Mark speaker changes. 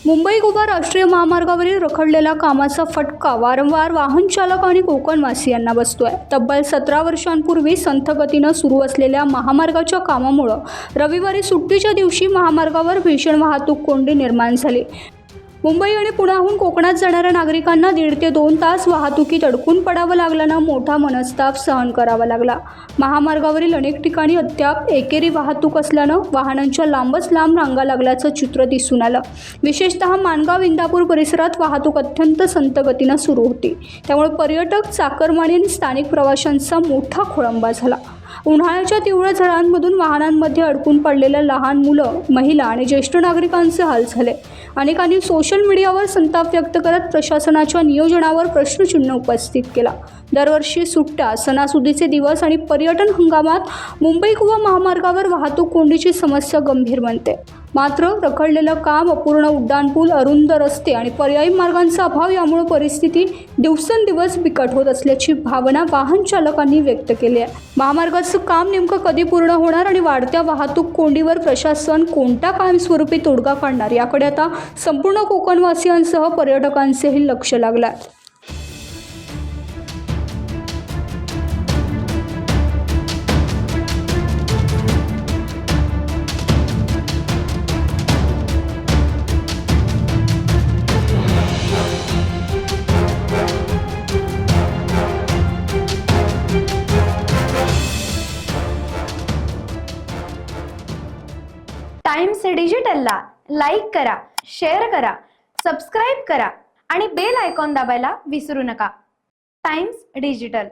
Speaker 1: मुंबई गोवा राष्ट्रीय महामार्गावरील रखडलेल्या कामाचा फटका वारंवार वाहन चालक आणि कोकणवासियांना बसतोय। तब्बल 17 वर्षांपूर्वी संथ गतीनं सुरू असलेल्या महामार्गाच्या कामामुळे रविवारी सुट्टीच्या दिवशी महामार्गावर भीषण वाहतूक कोंडी निर्माण झाली। मुंबई आणि पुण्याहून कोकणात जाणाऱ्या नागरिकांना 1.5 ते 2 तास वाहतुकीत अडकून पडावं लागल्यानं मोठा मनस्ताप सहन करावा लागला। महामार्गावरील अनेक ठिकाणी अद्याप एकेरी वाहतूक असल्यानं वाहनांच्या लांबच लांब रांगा लागल्याचं चित्र दिसून आलं। विशेषतः माणगाव इंदापूर परिसरात वाहतूक अत्यंत संथ गतीनं सुरू होती, त्यामुळे पर्यटक, चाकरमानी आणि स्थानिक प्रवाशांचा मोठा खोळंबा झाला। उन्हाळ्याच्या तीव्र झळांमधून वाहनांमध्ये अडकून पडलेल्या लहान मुलं, महिला आणि ज्येष्ठ नागरिकांचे हाल झाले। अनेकांनी सोशल मीडियावर संताप व्यक्त करत प्रशासनाच्या नियोजनावर प्रश्नचिन्ह उपस्थित केला। दरवर्षी सुट्ट्या, सणासुदीचे दिवस आणि पर्यटन हंगामात मुंबई गोवा महामार्गावर वाहतूक कोंडीची समस्या गंभीर बनते। मात्र रखडलेलं काम, अपूर्ण उड्डाणपूल, अरुंद रस्ते आणि पर्यायी मार्गांचा अभाव यामुळे परिस्थिती दिवसेंदिवस बिकट होत असल्याची भावना वाहन चालकांनी व्यक्त केली आहे। महामार्गाचं काम नेमकं कधी पूर्ण होणार आणि वाढत्या वाहतूक कोंडीवर प्रशासन कोणत्या कायमस्वरूपी तोडगा काढणार याकडे आता संपूर्ण कोकणवासियांसह पर्यटकांचेही लक्ष लागलं आहे।
Speaker 2: टाइम्स डिजिटलला लाईक करा, शेअर करा, सबस्क्राईब करा आणि बेल आयकॉन दाबायला विसरू नका। Times digital.